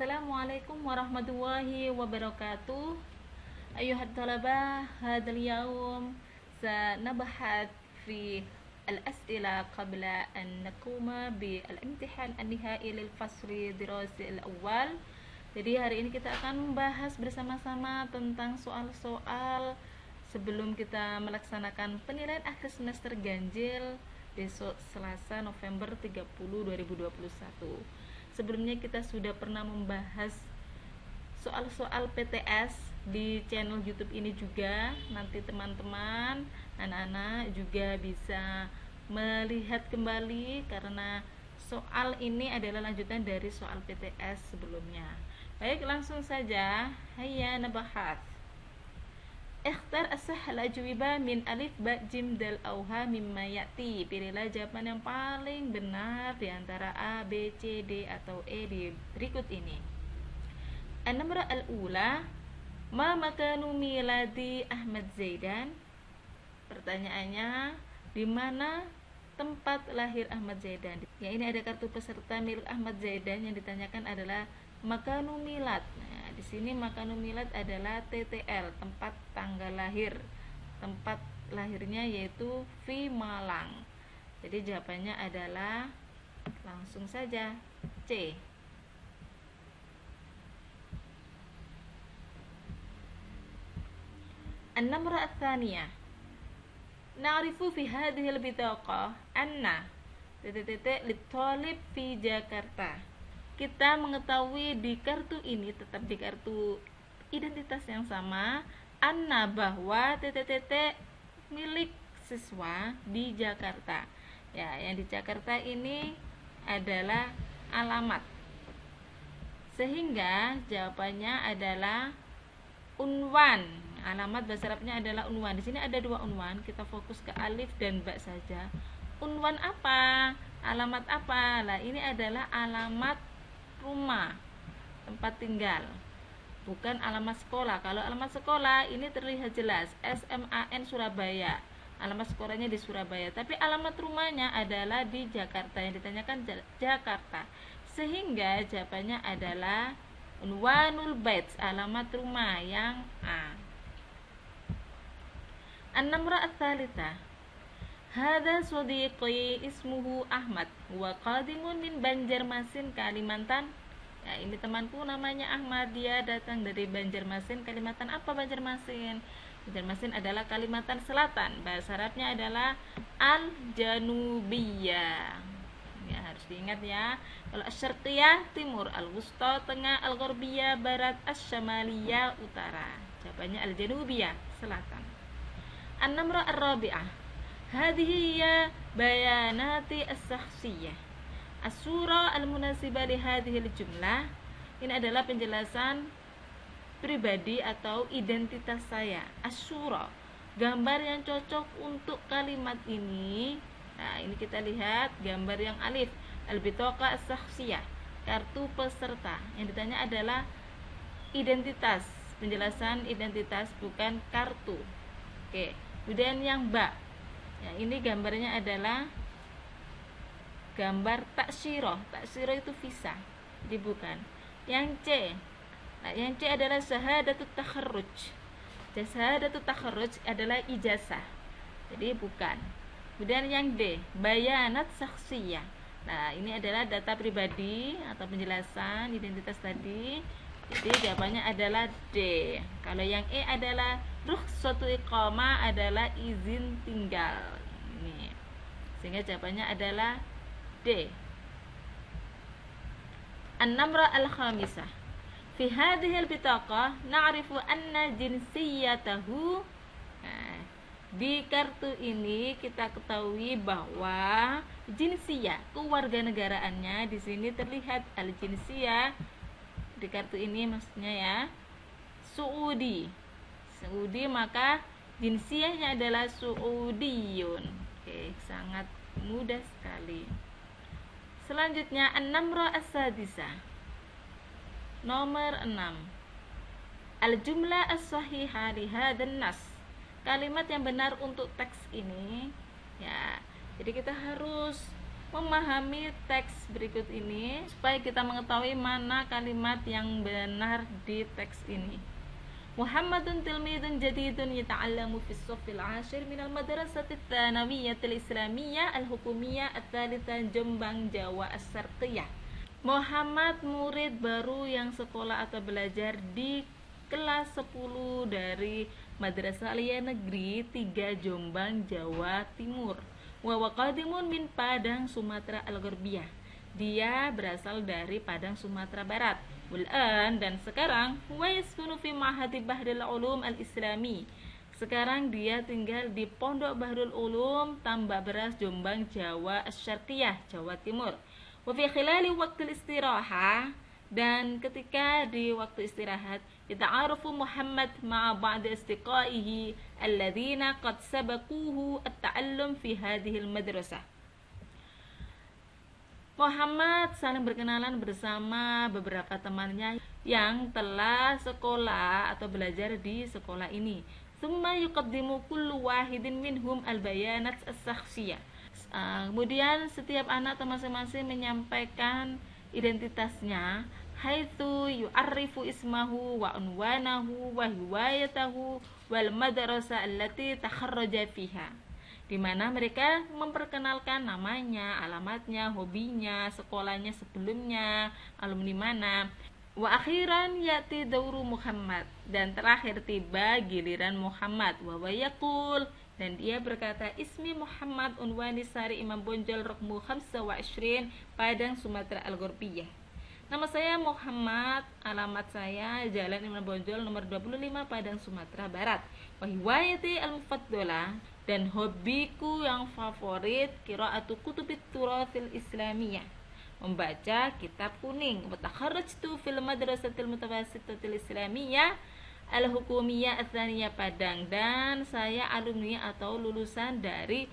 Assalamualaikum warahmatullahi wabarakatuh. أيها الطلبة، هذا اليوم سنبحث في الأسئلة قبل أن نقوم بالامتحان النهائي للفصل الدراسي الأول. Jadi hari ini kita akan membahas bersama-sama tentang soal-soal sebelum kita melaksanakan penilaian akhir semester ganjil besok Selasa November 30, 2021. Sebelumnya kita sudah pernah membahas soal-soal PTS di channel YouTube ini juga. Nanti teman-teman, anak-anak juga bisa melihat kembali karena soal ini adalah lanjutan dari soal PTS sebelumnya. Baik, langsung saja. Hayya nabahat. Ikhtar as-sahal ajwiba min alif ba jim dal auha mimma ya'ti. Pilihlah jawaban yang paling benar di antara A, B, C, D atau E di berikut ini. An-namra al-ula, ma makanu miladi Ahmad Zaidan? Pertanyaannya, di mana tempat lahir Ahmad Zaidan? Ya, ini ada kartu peserta milik Ahmad Zaidan. Yang ditanyakan adalah makanu milad. Nah, di sini makanu milad adalah TTL, tempat tanggal lahir. Tempat lahirnya yaitu Fi Malang. Jadi jawabannya adalah langsung saja C. An-namra ats-tsaniyah, na'rifu fi hadhihi al-bitaqa anna lit-talib fi Jakarta. Kita mengetahui di kartu ini, tetap di kartu identitas yang sama, anna bahwa milik siswa di Jakarta. Ya, yang di Jakarta ini adalah alamat. Sehingga jawabannya adalah unwan. Alamat bahasa Arabnya adalah unwan. Di sini ada dua unwan, kita fokus ke alif dan ba saja. Unwan apa? Alamat apa? Lah, ini adalah alamat rumah, tempat tinggal, bukan alamat sekolah. Kalau alamat sekolah ini terlihat jelas SMAN Surabaya, alamat sekolahnya di Surabaya, tapi alamat rumahnya adalah di Jakarta. Yang ditanyakan Jakarta, sehingga jawabannya adalah unwanul bait, alamat rumah yang A. An-namra ats-tsalitsah, hadza shadiqi ismuhu Ahmad wa qadimun min Banjarmasin, Kalimantan. Ya, ini temanku namanya Ahmad, dia datang dari Banjarmasin. Kalimantan apa Banjarmasin? Banjarmasin adalah Kalimantan Selatan. Bahasa Arabnya adalah Al-Janubiyah. Ya, harus diingat ya. Kalau Asy-Syarqiyah timur, Al-Wusta tengah, Al-Gharbiyah barat, Asy-Syamaliyah utara. Jawabannya Al-Janubiyah selatan. An-namra ar-rabi'ah, hadhihi hiya bayanati as-syakhsiyah as-sura al-munasibah li hadhihi al-jumlah. Ini adalah penjelasan pribadi atau identitas saya. As-sura, gambar yang cocok untuk kalimat ini. Nah, ini kita lihat gambar yang alif, al-bitaqa as-syakhsiyah, kartu peserta. Yang ditanya adalah identitas, penjelasan identitas, bukan kartu. Oke. Kemudian yang ba, ya, ini gambarnya adalah gambar taksyirah. Taksyirah itu visa, jadi bukan. Yang C, nah, yang C adalah syahadatut takharruj. Syahadatut takharruj adalah ijazah, jadi bukan. Kemudian yang D, bayanat syakhsiyah. Nah, ini adalah data pribadi atau penjelasan identitas tadi. Jadi jawabannya adalah D. Kalau yang E adalah rukhsatu iqamah, adalah izin tinggal. Ini. Sehingga jawabannya adalah D. An-namra al-khamisah, fi hadhihi al-bitaqah na'rifu anna jinsiyatahu. Nah, di kartu ini kita ketahui bahwa jinsiyah, kewarganegaraannya, di sini terlihat al-jinsiyah di kartu ini, maksudnya ya Saudi, maka jinsiyahnya adalah Saudiyun. Oke, sangat mudah sekali. Selanjutnya an-namra as-sadisah, nomor 6, al-jumlah as-sahihah li hadzal nas. Kalimat yang benar untuk teks ini. Ya, jadi kita harus memahami teks berikut ini supaya kita mengetahui mana kalimat yang benar di teks ini. Muhammadun tilmidun jadidun yata'allamu fi as-saffil 'ashir min al-madrasati ats-tsanawiyyah al-islamiyyah al-hukumiyyah ats-tsalitsah Jombang, Jawa As-Syarqiyyah. Muhammad murid baru yang sekolah atau belajar di kelas 10 dari Madrasah Aliyah Negeri 3 Jombang, Jawa Timur. Wa qadimun min Padang, Sumatera Al-Gharbiyah. Dia berasal dari Padang, Sumatera Barat. Dan sekarang wa yaskunu fi Ma'had Bahrul Ulum Al-Islami. Sekarang dia tinggal di Pondok Bahrul Ulum Tambak Beras, Jombang, Jawa Asy-Syarqiyyah, Jawa Timur. Wa fi khilali waqtil istirahah, dan ketika di waktu istirahat, yata'arufu Muhammad ma'a ba'di asdiqaihi alladzina qad sabaquhu at-ta'allum fi hadhil madrasah. Muhammad saling berkenalan bersama beberapa temannya yang telah sekolah atau belajar di sekolah ini. Tsumma yuqaddimu kullu wahidin minhum al-bayanat as-shakhsiyah. Kemudian setiap anak masing-masing menyampaikan identitasnya, haitsu yu'arrifu ismahu wa unwanahu wa hiwayatahu wal madrasah allati takharraja fiha, di mana mereka memperkenalkan namanya, alamatnya, hobinya, sekolahnya sebelumnya, alumni mana. Wa akhiran yati dauru Muhammad, dan terakhir tiba giliran Muhammad. Wa yaqul, dan dia berkata, ismi Muhammad unwani Sari Imam Bonjol Rokmu 25 Padang, Sumatera Al-Gharbiyah. Nama saya Muhammad, alamat saya Jalan Imam Bonjol nomor 25 Padang, Sumatera Barat. Wa hiwayati al-mufaddalah, dan hobiku yang favorit qiraatu kutubit turathil islamiyah, membaca kitab kuning. Wa takharrajtu fil madrasatil mutawassitatil islamiyah al-hukumiyah ats-tsaniyah Padang, dan saya alumni atau lulusan dari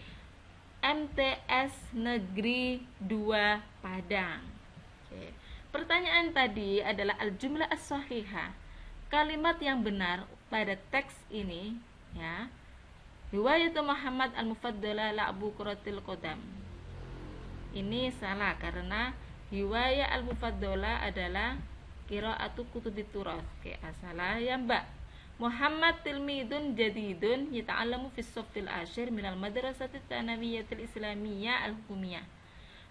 MTS Negeri 2 Padang. Oke. Pertanyaan tadi adalah al-jumlah as-sahihah, kalimat yang benar pada teks ini, ya. Riwayat Muhammad al-Mufaddalah la'bu kuratil qadam. Ini salah karena riwayat al-Mufaddalah adalah qiraatu kutubit turath. Oke, salah ya Mbak. Muhammad tilmidun jadidun yata'allamu fis saffil 'ashir minal madrasati tsanawiyyatil islamiyyah al-hukumiyah.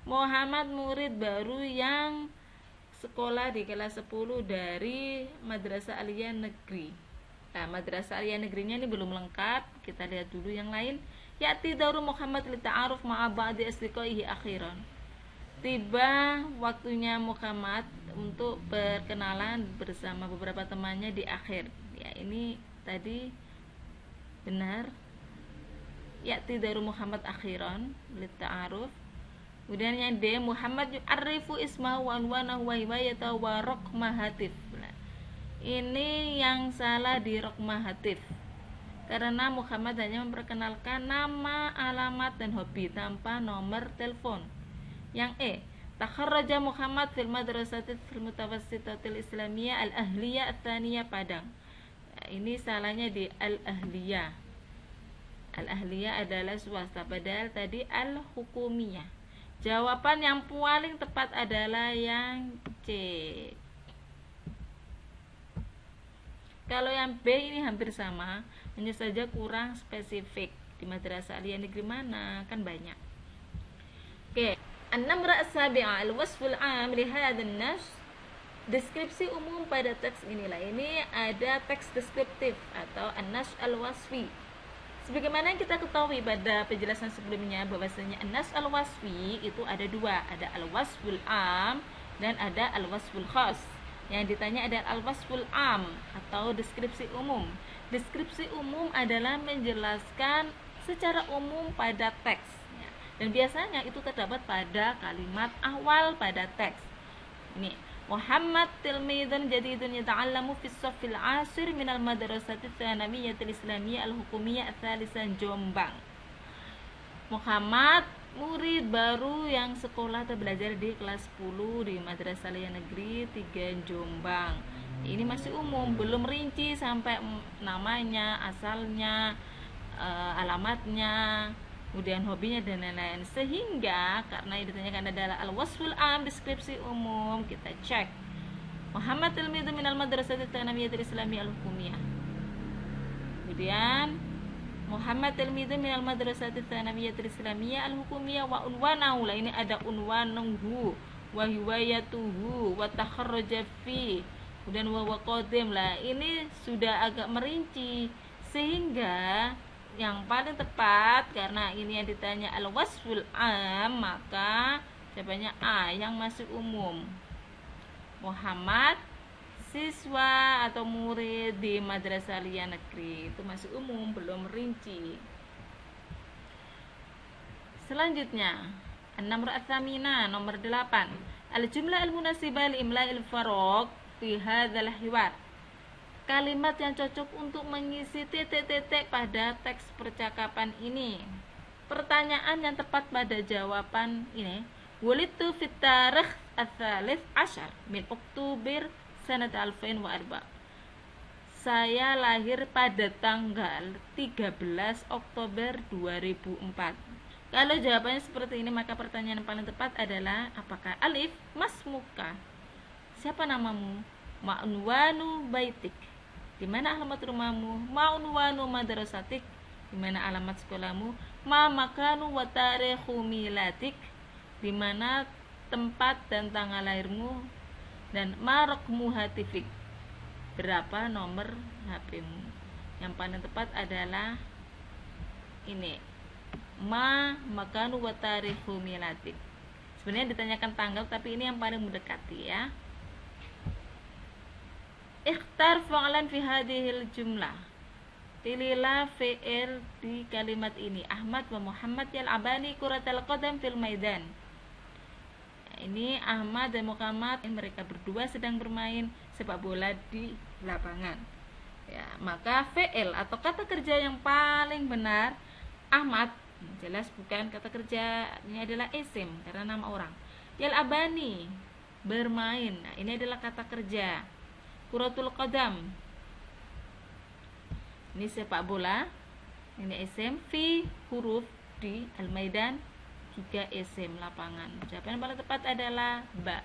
Muhammad murid baru yang sekolah di kelas 10 dari Madrasah Aliyah Negeri. Nah, Madrasah Aliyah Negerinya ini belum lengkap. Kita lihat dulu yang lain. Ya'ti dauru Muhammad li ta'aruf ma'a ba'di asdiqaihi akhiran. Tiba waktunya Muhammad untuk berkenalan bersama beberapa temannya di akhir. Ya, ini tadi benar. Ya'ti dauru Muhammad akhiran li ta'aruf. Kemudian yang D, Muhammad yu'arrifu ismahu wa anwanahu wa hiwayatahu wa raqma hatif. Ini yang salah di raqma hatif, karena Muhammad hanya memperkenalkan nama, alamat, dan hobi tanpa nomor telepon. Yang E, takharraja Muhammad fil madrasatil mutawassitatil islamiyah al-ahliyah ats-tsaniyah Padang. Nah, ini salahnya di al-ahliyah. Al-ahliyah adalah swasta, padahal tadi al-hukumiyah. Jawaban yang paling tepat adalah yang C. Kalau yang B ini hampir sama, hanya saja kurang spesifik. Di Madrasah Aliyah Negeri mana? Kan banyak. Oke, an-namra as-sabi'ah al-wasful 'am li hadzal nas. Deskripsi umum pada teks inilah. Ini ada teks deskriptif atau an-nas al-wasfi. Sebagaimana yang kita ketahui pada penjelasan sebelumnya bahwasanya an-nas al-wasfi itu ada dua, ada al-wasful 'am dan ada al-wasful khas. Yang ditanya adalah al-wasful 'am atau deskripsi umum. Deskripsi umum adalah menjelaskan secara umum pada teks, ya. Dan biasanya itu terdapat pada kalimat awal pada teks. Ini Muhammad tilmidun jadidun yata'allamu fis saffil 'ashir minal madrasati tsanawiyyatil islamiyyah al-hukumiyah ats-tsalisah Jombang. Muhammad murid baru yang sekolah atau belajar di kelas 10 di Madrasah Aliyah Negeri 3 Jombang. Ini masih umum, belum rinci sampai namanya, asalnya, alamatnya, kemudian hobinya dan lain-lain. Sehingga karena yang ditanyakan adalah al-wasful am, deskripsi umum, kita cek Muhammad tilmidhu minal madrasati tsanawiyyatil islamiyah al-hukumiyah. Kemudian Muhammad tilmidhu minal madrasati tsanawiyyatil islamiyah al-hukumiyah wa unwanahu. Ini ada unwanuhu wa hiwayatuhu wa takharraja fi. Kemudian wa qadim. Ini sudah agak merinci, sehingga yang paling tepat karena ini yang ditanya al-wasful am, maka jawabannya A, yang masuk umum. Muhammad siswa atau murid di madrasah aliyah negeri, itu masuk umum, belum rinci. Selanjutnya an-namr ats-tsamina, nomor 8, al-jumlah al-munasibah li imla'il faraq fi hadzal hiwar. Kalimat yang cocok untuk mengisi titik-titik pada teks percakapan ini. Pertanyaan yang tepat pada jawaban ini, wulidtu fit tarikh ats-tsalits asyar min Oktober sanat 2004. Saya lahir pada tanggal 13 Oktober 2004. Kalau jawabannya seperti ini, maka pertanyaan yang paling tepat adalah apakah alif masmuka, siapa namamu, ma'unwanu baitik, di mana alamat rumahmu, ma'unwanu madrasatik, di mana alamat sekolahmu, ma makanu wa tarikhu miladik, di mana tempat dan tanggal lahirmu, dan ma raqmu hatifik, berapa nomor HP-mu. Yang paling tepat adalah ini, ma makanu wa tarikhu miladik. Sebenarnya ditanyakan tanggal, tapi ini yang paling mendekati ya. Ikhtar fa'lan fi hadhil jumlah. Pilihlah fi'il di kalimat ini. Ahmad wa Muhammad yal'abani kuratal qadam fil maidan. Ini Ahmad dan Muhammad, mereka berdua sedang bermain sepak bola di lapangan. Ya, maka fi'il atau kata kerja yang paling benar Ahmad, jelas bukan kata kerja, ini adalah isim karena nama orang. Yal'abani, bermain. Nah, ini adalah kata kerja. Kuratul qadam, ini sepak bola, ini isim, fi huruf di al-maidan juga isim lapangan. Jawaban yang paling tepat adalah ba.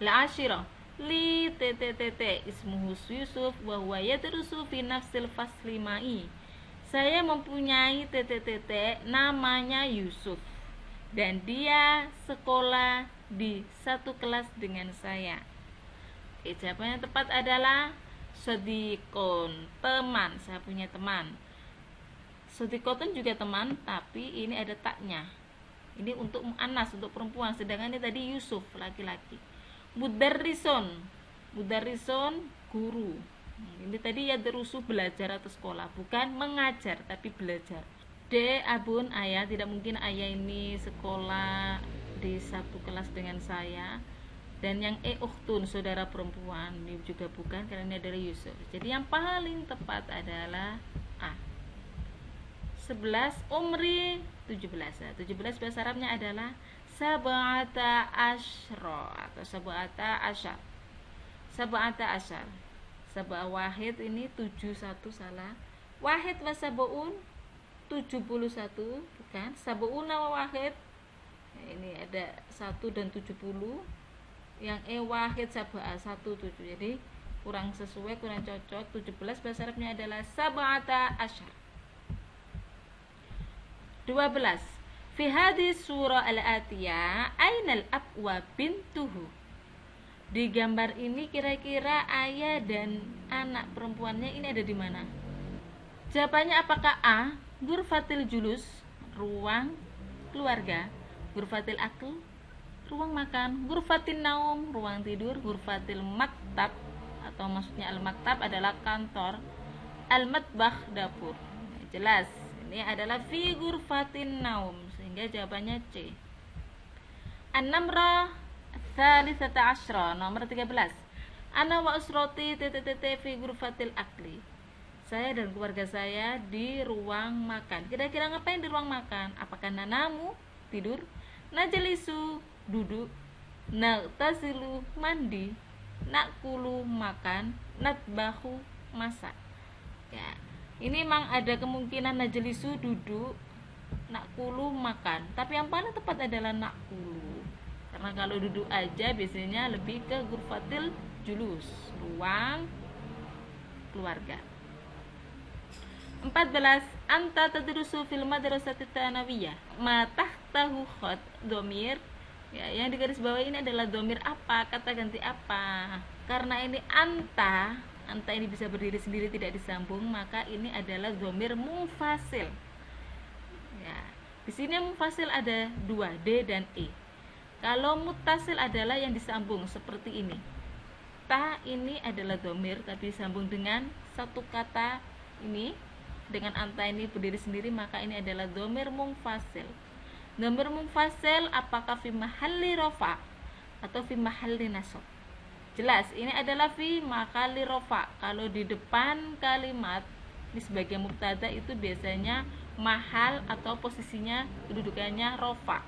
Al-ashirah, li ttt ismuhu Yusuf wa huwa yadrusu fi nafsil fasli ma'i. Saya mempunyai ttt, namanya Yusuf, dan dia sekolah di satu kelas dengan saya. Jawaban yang tepat adalah sodikon, teman. Saya punya teman. Sodikotun juga teman, tapi ini ada taknya. Ini untuk mu'annas, untuk perempuan. Sedangkan ini tadi Yusuf, laki-laki. Mudarrison, mudarrison guru. Ini tadi ya derusu, belajar atau sekolah, bukan mengajar tapi belajar. D, abun, ayah. Tidak mungkin ayah ini sekolah di satu kelas dengan saya. Dan yang ukhtun, saudara perempuan, ini juga bukan, karena ini adalah Yusuf. Jadi yang paling tepat adalah A. 11, umri 17. 17 bahasa Arabnya adalah sab'ata asyra atau sab'ata asyar. Sab'ata asyar. Sab'a wahid ini 71, salah. Wahid wa sab'un 71, bukan. Sab'una wa wahid, ini ada 1 dan 70. Yang wahid sab'a 17, jadi kurang sesuai, kurang cocok. 17 bahasa Arabnya adalah sab'ata asyar. 12, fi hadis surah al-atiyah ainal ab wa bintuhu. Di gambar ini kira-kira ayah dan anak perempuannya ini ada di mana? Jawabannya apakah A, ghurfatil julus, ruang keluarga, ghurfatil akl, ruang makan, ghurfatin naum, ruang tidur, ghurfatil maktab, atau maksudnya al-maktab adalah kantor, al-matbakh, dapur. Jelas, ini adalah fi ghurfatin naum, sehingga jawabannya C. An-namrah tsalisata asyra, nomor 13. Ana wa usrati fi ghurfatil akli. Saya dan keluarga saya di ruang makan. Kira-kira ngapain di ruang makan? Apakah nanamu, tidur, najalisu, duduk, nagtasilu, mandi, nakulu, makan, natbahu, masak. Ya, Ini memang ada kemungkinan najlisu duduk, nakulu makan, tapi yang paling tepat adalah nakulu. Karena kalau duduk aja biasanya lebih ke ghurfatil julus, ruang keluarga. 14. Anta tadrusu fil madrasati tsanawiyah. Ma tahtahu khat domir. Ya, yang digaris bawah ini adalah domir apa, kata ganti apa. Karena ini anta ini bisa berdiri sendiri tidak disambung, maka ini adalah domir munfasil. Ya, di sini munfasil ada dua, D dan E. Kalau muttasil adalah yang disambung seperti ini. Ta ini adalah domir tapi disambung dengan satu kata ini. Dengan anta ini berdiri sendiri, maka ini adalah domir munfasil. Domir munfasil apakah fi mahalli rafa atau fi mahalli nasab? Jelas, ini adalah fi mahalli rafa. Kalau di depan kalimat di sebagai mubtada itu biasanya mahal atau posisinya kedudukannya rafa.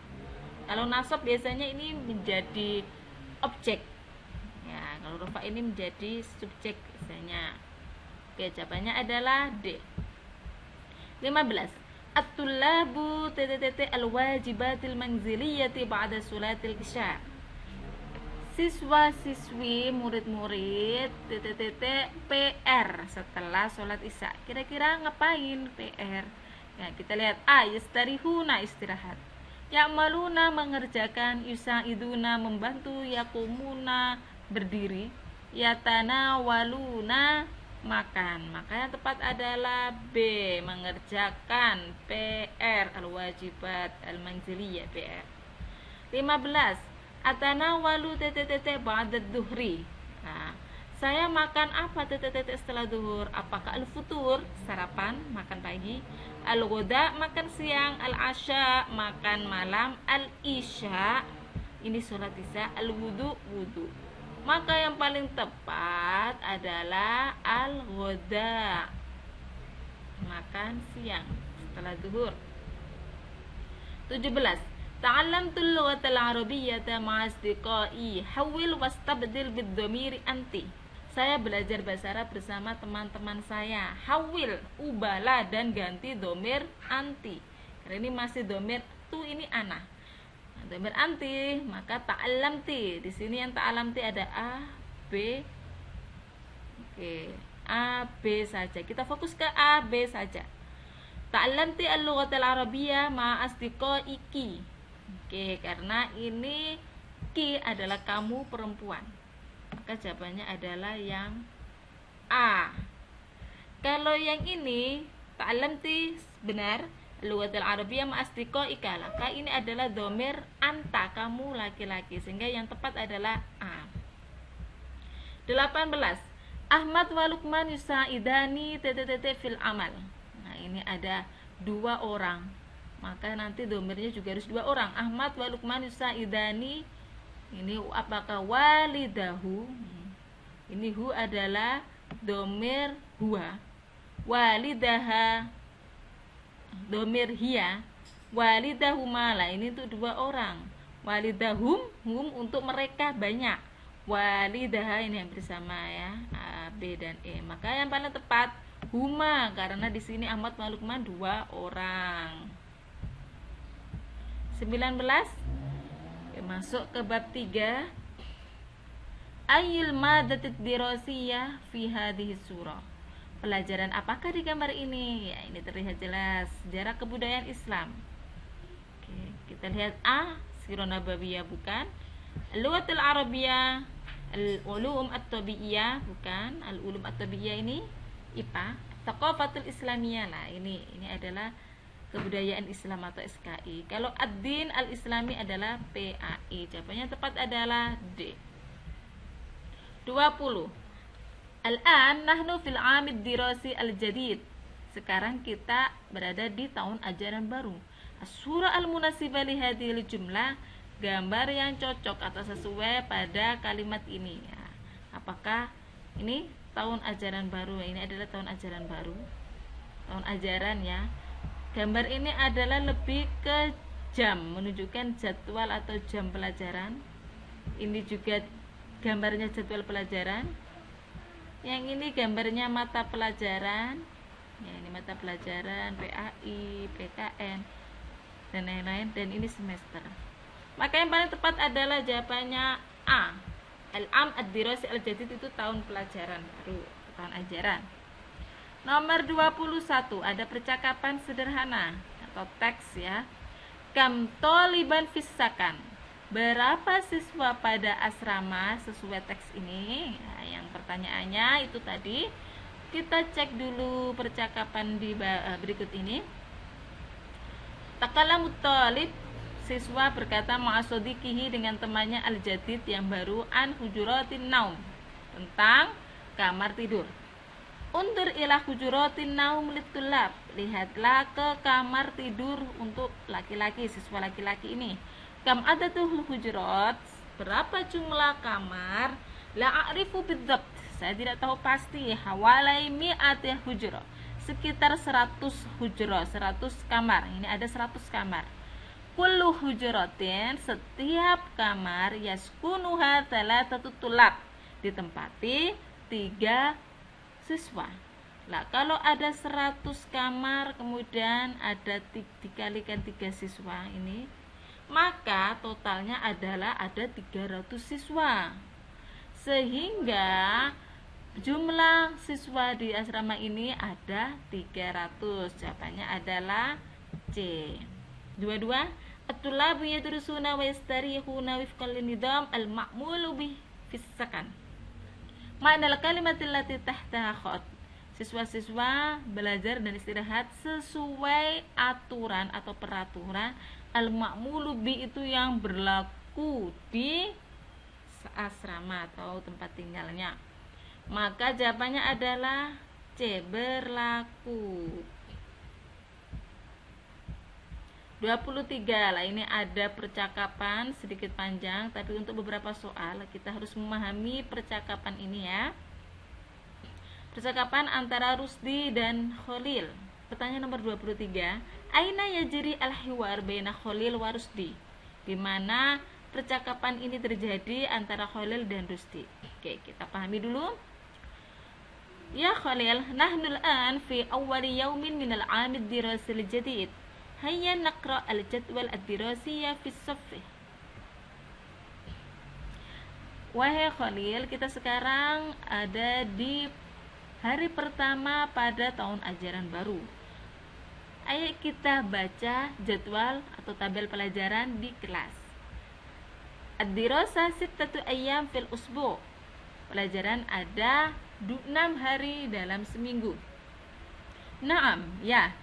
Kalau nasab biasanya ini menjadi objek. Ya, kalau rafa ini menjadi subjek biasanya. Oke, jawabannya adalah D. 15. At-tullabu al-wajibatil manziliyati ba'da salatil isya. Siswa-siswi, murid-murid PR setelah sholat isya. Kira-kira ngapain PR? Ya, kita lihat A. Yastarihuna, istirahat. Ya'maluna, mengerjakan. Yusa'iduna, membantu. Yakumuna, berdiri. Yatanawaluna, makan. Maka yang tepat adalah B, mengerjakan PR, al-wajibat al-manziliyah PR. 15. Atanawalu ba'da dhuhri. Nah, saya makan apa setelah zuhur? Apakah al-futur, sarapan, makan pagi, al-ghuda, makan siang, al-asya, makan malam, al-isya, ini sholat isya, al-wudu, wudu. Maka yang paling tepat adalah al-ghuda, makan siang setelah zuhur. 17. Ta'allamtul lughatal arabiyyata ma'a asdiqai, hawil wastabdil bid-dhamiri anti. Saya belajar bahasa Arab bersama teman-teman saya. Hawil, ubahlah dan ganti dhamir anti. Karena ini masih dhamir tu, ini ana. Nah, dhamir anti, maka ta'allamti. Di sini yang ta'allamti ada A, B. Oke, A, B saja. Kita fokus ke A, B saja. Ta'allamti al-lughatal arabiyyah ma'a asdiqaiki. Oke, karena ini ki adalah kamu perempuan, maka jawabannya adalah yang A. Kalau yang ini ta'allamti benar, lughatul arabiyyah ma'asdiqaika, maka ini adalah dhamir anta, kamu laki-laki, sehingga yang tepat adalah A. 18. Ahmad wa Luqman yusa'idani fil amal. Nah, ini ada dua orang, maka nanti domirnya juga harus dua orang. Ahmad wa Luqman yusa'idani, ini apakah walidahu? Ini hu adalah domir huwa, walidaha domir hiya, walidahuma, lah ini untuk dua orang. Walidahum, hum untuk mereka banyak. Walidaha ini yang bersama ya, A, B dan E. Maka yang paling tepat huma, karena di sini Ahmad wa Luqman dua orang. 19. Masuk ke bab 3. Ayyul madatid dirasiyah fi hadhihi surah. Pelajaran apakah di gambar ini? Ya, ini terlihat jelas sejarah kebudayaan Islam. Oke, kita lihat A, sirah nabawiyah bukan. Al-lughatul arabiyyah, al-ulum at-tabi'iyah bukan. Al-ulum at-tabi'iyah ini IPA. Thaqafatul islamiyah, lah ini adalah kebudayaan Islam atau SKI. Kalau ad-din al-islami adalah PAI. Jawabannya tepat adalah D. 20. Al-an nahnu fil 'amid dirasi al-jadid. Sekarang kita berada di tahun ajaran baru. As-surah al-munasibah li hadhil jumlah, gambar yang cocok atau sesuai pada kalimat ini ya. Apakah ini tahun ajaran baru? Ini adalah tahun ajaran baru. Tahun ajaran ya. Gambar ini adalah lebih ke jam, menunjukkan jadwal atau jam pelajaran. Ini juga gambarnya jadwal pelajaran. Yang ini gambarnya mata pelajaran. Ya, ini mata pelajaran PAI, PKN dan lain-lain, dan ini semester. Maka yang paling tepat adalah jawabannya A. Al-am ad-dirasi al-jadid itu tahun pelajaran baru, tahun ajaran. Nomor 21 ada percakapan sederhana atau teks ya. Kam toliban fisakan. Berapa siswa pada asrama sesuai teks ini? Nah, yang pertanyaannya itu tadi. Kita cek dulu percakapan di berikut ini. Takalamut talib, siswa berkata ma'asodikihi dengan temannya al-jadid yang baru an hujuratin naum, tentang kamar tidur. Undur ila hujuratin naum litulab, lihatlah ke kamar tidur untuk laki-laki, siswa laki-laki ini. Kam adatul hujurat, berapa jumlah kamar? La a'rifu bidzabt, saya tidak tahu pasti. Hawalai mi'ati hujurah, sekitar 100 hujurah, 100 kamar. Ini ada 100 kamar. Kullu hujuratin, setiap kamar yaskunuha thalathatu tulab, ditempati 3 siswa. Lah kalau ada 100 kamar kemudian ada dikalikan 3 siswa ini, maka totalnya adalah ada 300 siswa. Sehingga jumlah siswa di asrama ini ada 300. Jawabannya adalah C. 22. At-tulabu yadrusuna wa yastarihuna wifqal nidam al-ma'mulu bih fis sakan. Ma'na al-kalimat allati tahtaha khat. Siswa-siswa belajar dan istirahat sesuai aturan atau peraturan al-ma'mulu bih itu yang berlaku di asrama atau tempat tinggalnya. Maka jawabannya adalah C, berlaku. 23 lah, ini ada percakapan sedikit panjang, tapi untuk beberapa soal kita harus memahami percakapan ini ya. Percakapan antara Rusdi dan Khalil. Pertanyaan nomor 23, aina yajri al-hiwar baina Khalil wa Rusdi? Di mana percakapan ini terjadi antara Khalil dan Rusdi? Oke, kita pahami dulu. Ya Khalil, nahnu al-an fi awwali yawmin min al-'am ad-dirasi al-jadid. Hayya naqra al-jadwal ad-dirasiyya fi as-saff. Wahai Khalil, kita sekarang ada di hari pertama pada tahun ajaran baru. Ayo kita baca jadwal atau tabel pelajaran di kelas. Ad-dirasa 6 ayyam fil usbu'. Pelajaran ada 6 hari dalam seminggu. Naam, ya.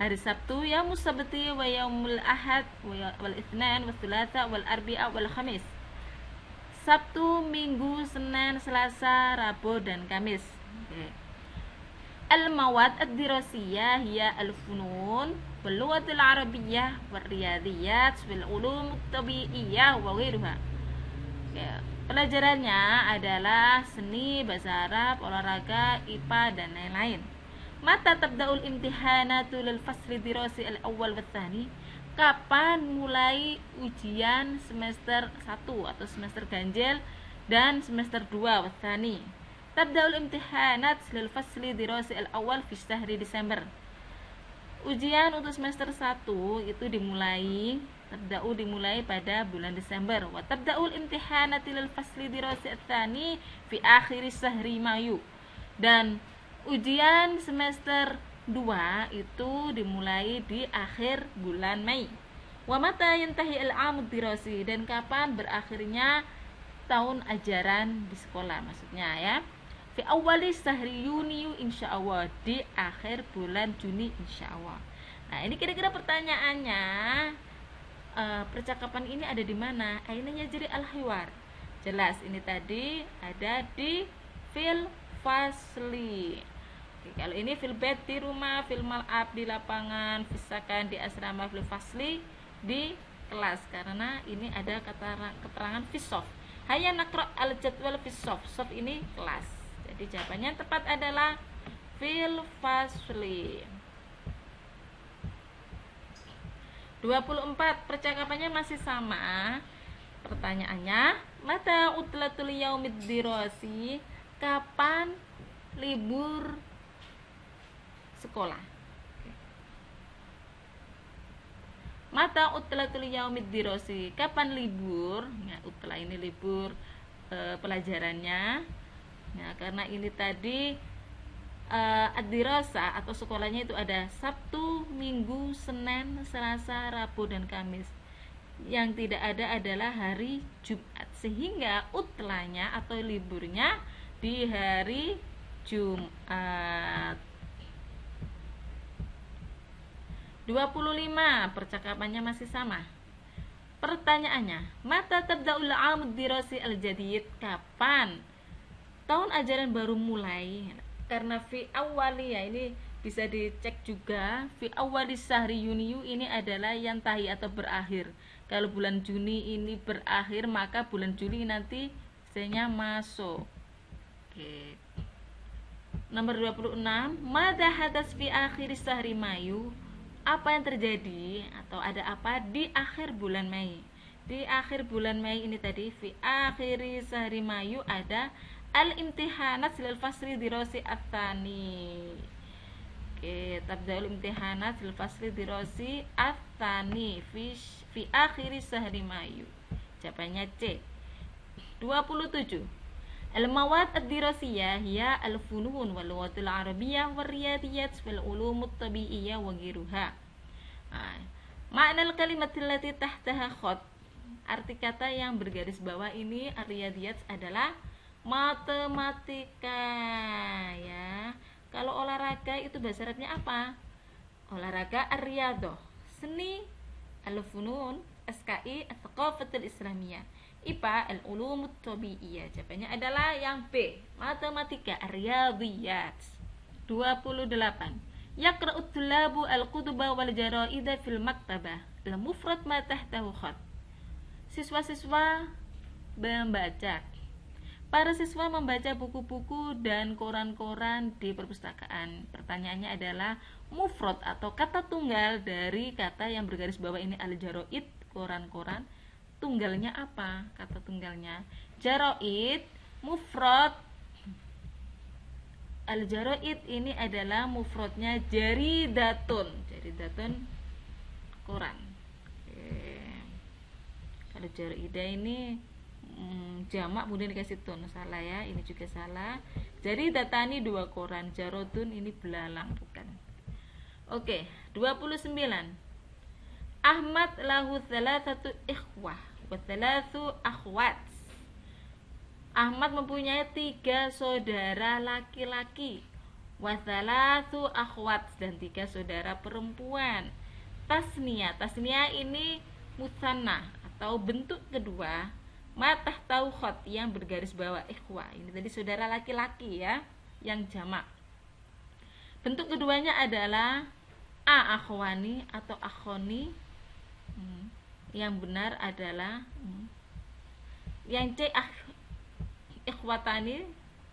Hari Sabtu, yaumul sabti wa yaumul ahad wal itsnan wal tsulatsa wal arbi'a wal khamis. Sabtu, Minggu, Senin, Selasa, Rabu dan Kamis. Okay. Al-mawad ad-dirasiyah hiya al-funun wal lughatul arabiyyah wal riyadiyat wal ulum at-tabi'iyyah wa ghairuha. Okay. Pelajarannya adalah seni, bahasa Arab, olahraga, IPA dan lain-lain. Mata tabda'ul imtihanatu lil fasli dirasi al-awwal wa tsani? Kapan mulai ujian semester 1 atau semester ganjil dan semester 2 wa tsani? Tabda'ul imtihanat lil fasli dirasi al-awwal fi syahri Desember. Ujian untuk semester 1 itu dimulai pada bulan Desember. Wa tabda'ul imtihanati lil fasli dirasi ats-tsani fi akhir syahri Mayu. Dan ujian semester 2 itu dimulai di akhir bulan Mei. Wa mata yantahi al-'am ad-dirasi? Dan kapan berakhirnya tahun ajaran di sekolah, maksudnya ya. Fi awwali syahri Yuni insyaallah, di akhir bulan Juni insyaallah. Nah, ini kira-kira pertanyaannya, percakapan ini ada di mana? Aina yajri al-hiwar? Jelas ini tadi ada di fil fasli. Oke, kalau ini fil bait di rumah, fil mal'ab di lapangan, fisakan di asrama, fil fasli di kelas, karena ini ada keterangan fisof. Hayya naqra al-jadwal fisof. Sof ini kelas. Jadi jawabannya tepat adalah fil fasli. 24, percakapannya masih sama. Pertanyaannya, mata utlatul yaumid dirasi? Kapan libur sekolah. Mata utlatul yaumid dirasi, kapan libur? Nah, utlah ini libur pelajarannya. Nah, karena ini tadi ad-dirasa atau sekolahnya itu ada Sabtu, Minggu, Senin, Selasa, Rabu, dan Kamis. Yang tidak ada adalah hari Jumat, sehingga utlanya atau liburnya di hari Jumat. 25, percakapannya masih sama. Pertanyaannya, mata tabda'ul 'amud dirasi al-jadid? Kapan tahun ajaran baru mulai? Karena fi awali, ya ini bisa dicek juga, fi awali syahri Yuniyu ini adalah yang tahi atau berakhir. Kalau bulan Juni ini berakhir, maka bulan Juli nanti biasanya masuk. Oke. Nomor 26, mada hadas fi akhir syahri Mayu? Apa yang terjadi atau ada apa di akhir bulan Mei? Di akhir bulan Mei ini tadi, fi akhiri syahri Mayu ada al-imtihanat lil fasli dirasi at-tsani. Oke, tabdaul imtihanat lil fasli dirasi at-tsani fi akhiri syahri Mayu. Jawabannya C. 27. Al-mawad ad-dirasiyah hiya al-funun wal lughatul arabiyyah wal riyadiyat wal ulumut tabi'iyyah wa ghairuha. Makna al-kalimat allati tahtaha khat, arti kata yang bergaris bawah ini ar-riyadiyat adalah matematika, ya. Kalau olahraga itu bahasa Arabnya apa? Olahraga ar-riyadah, seni al-funun, SKI al-thaqafatul islamiyah, IPA al-ulumut tabi'iyah. Jawabannya adalah yang B, matematika ar-riyadiyat. 28. Yaqra'ut tulabu al-kutuba wal jara'ida fil maktabah, al-mufrad ma tahtahu khat. Siswa-siswa membaca. Para siswa membaca buku-buku dan koran-koran di perpustakaan. Pertanyaannya adalah mufrad atau kata tunggal dari kata yang bergaris bawah ini al-jara'id, koran-koran. Tunggalnya apa? Kata tunggalnya jara'id, mufrad. Al-jara'id ini adalah mufradnya jaridatun. Jaridatun koran. Kalau jara'ida ini jamak kemudian dikasih tun, salah ya, ini juga salah. Jaridatani 2 koran, jarodun ini belalang, bukan. Oke, 29. Ahmad lahu thalathatu ikhwah wa thalathu akhwat. Ahmad mempunyai 3 saudara laki-laki, wa thalathu akhwat, dan 3 saudara perempuan. Tasniyah, tasniyah ini musanna atau bentuk kedua matah tahu khot yang bergaris bawah ikhwah. Ini tadi saudara laki-laki ya, yang jamak. Bentuk keduanya adalah a akhwani atau akhoni. Yang benar adalah yang C ikhwatani,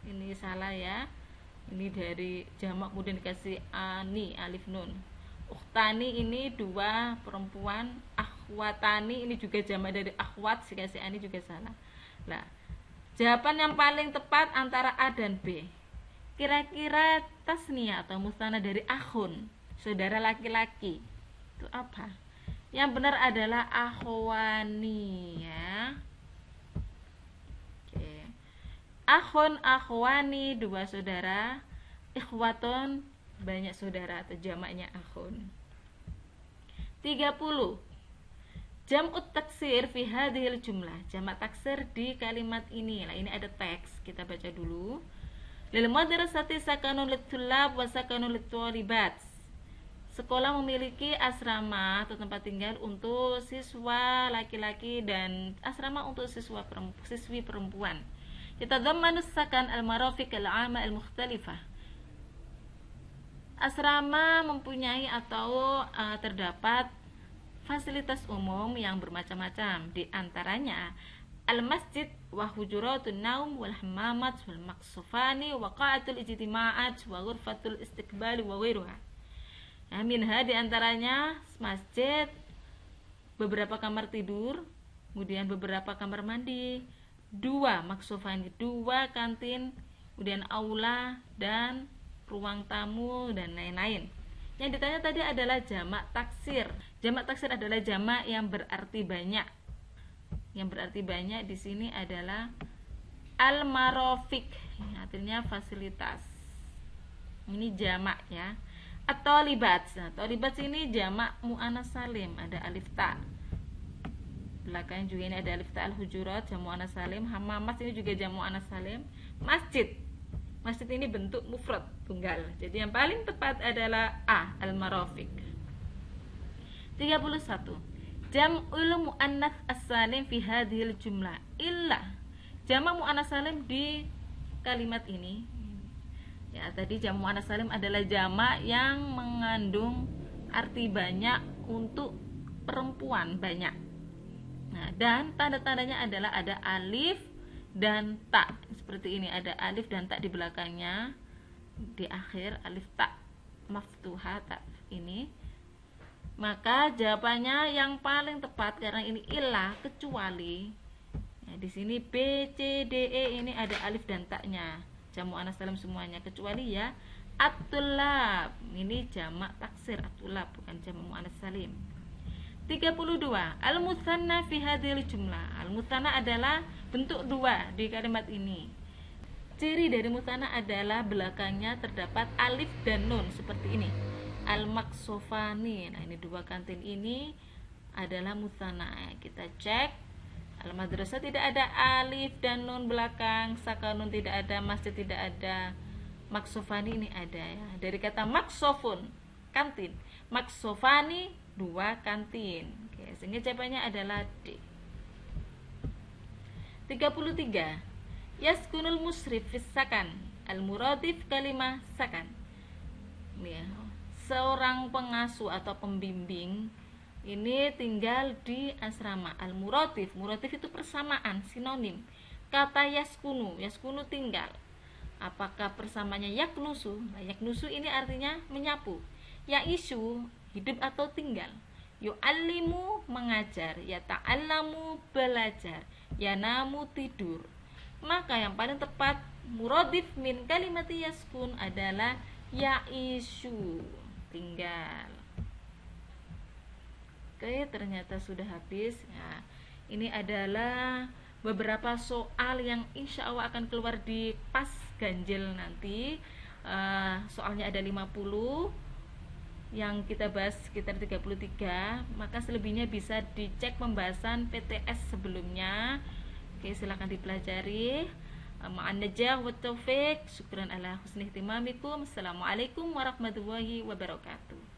ini salah ya. Ini dari jamak kemudian dikasih ani alif nun. Ukhtani ini 2 perempuan, akhwatani ini juga jamak dari akhwat, dikasih ani juga salah. Nah, jawaban yang paling tepat antara A dan B. Kira-kira tasniyah atau mustana dari akhun, saudara laki-laki, itu apa? Yang benar adalah akhwani ya. Oke. Akhun, akhwani 2 saudara, ikhwatun banyak saudara atau jamaknya akhun. 30. Jam'ut taksir fi hadhil jumlah. Jamak taksir di kalimat ini. Nah, ini ada teks, kita baca dulu. Lil madrasati sakanun lit-thullab wa sakanun lit-thalibat. Sekolah memiliki asrama atau tempat tinggal untuk siswa laki-laki dan asrama untuk siswi perempuan. Yatadammanu sakan al-marafiq al-'amma al-mukhtalifah. Asrama mempunyai atau terdapat fasilitas umum yang bermacam-macam, di antaranya al-masjid wa hujuratun naum wal hammamat wal maqsufani wa qa'atul ijtima'at wa ghurfatul istiqbal wa ghairuha. Nah, minha di antaranya masjid, beberapa kamar tidur, kemudian beberapa kamar mandi, 2 maqsufani, 2 kantin, kemudian aula dan ruang tamu, dan lain-lain. Yang ditanya tadi adalah jamak taksir. Jamak taksir adalah jamak yang berarti banyak. Yang berarti banyak di sini adalah al-marafiq, artinya fasilitas. Ini jamak ya. At-thalibat. Nah, thalibat ini jamak muannas salim, ada alif ta. Belakang juga ini ada alif ta. Al-hujurat jamak muannas salim. Hamamat ini juga jamak muannas salim. Masjid. Masjid ini bentuk mufrad tunggal. Jadi yang paling tepat adalah A, al-marafiq. 31. Jam'ul muannas as-salim fi hadhil jumlah illa. Jamak muannas salim di kalimat ini. Ya, tadi jamak muannas salim adalah jamak yang mengandung arti banyak untuk perempuan banyak. Nah, dan tanda-tandanya adalah ada alif dan ta. Seperti ini, ada alif dan ta di belakangnya. Di akhir alif ta maftuha ta ini. Maka jawabannya yang paling tepat karena ini ilah kecuali. Nah, di sini B, C, D, E ini ada alif dan ta-nya. Jamak muannas salim semuanya kecuali ya at-tullab. Ini jamak taksir at-tullab, bukan jamak muannas salim. 32. Al-mutsanna fi hadhil jumlah. Al-mutsanna adalah bentuk dua di kalimat ini. Ciri dari mutsanna adalah belakangnya terdapat alif dan nun seperti ini. Al-maksofani. Nah, ini dua kantin ini adalah mutsanna. Kita cek. Al-madrasah tidak ada alif dan nun belakang, sakanun tidak ada, masjid tidak ada. Maksofani ini ada ya. Dari kata maksofun, kantin. Maksofani, dua kantin. Oke, sehingga jawabannya adalah D. 33. Yaskunul musrif fis sakan. Al-muradif kalimah sakan. Ini ya. Seorang pengasuh atau pembimbing ini tinggal di asrama. Al-muratif, muratif itu persamaan, sinonim. Kata yaskunu, yaskunu tinggal. Apakah persamanya yaknusu? Nah, yaknusu ini artinya menyapu. Yaisu, hidup atau tinggal. Yu'allimu, mengajar. Yata'allamu, belajar. Yanamu, tidur. Maka yang paling tepat muradif min kalimati yaskun adalah yaisu, tinggal. Oke, ternyata sudah habis. Nah, ini adalah beberapa soal yang insya Allah akan keluar di pas ganjil nanti. Soalnya ada 50, yang kita bahas sekitar 33. Maka selebihnya bisa dicek pembahasan PTS sebelumnya. Oke, silakan dipelajari. Ma'an najah wa taufiq. Syukran ala husni ihtimamikum. Assalamualaikum warahmatullahi wabarakatuh.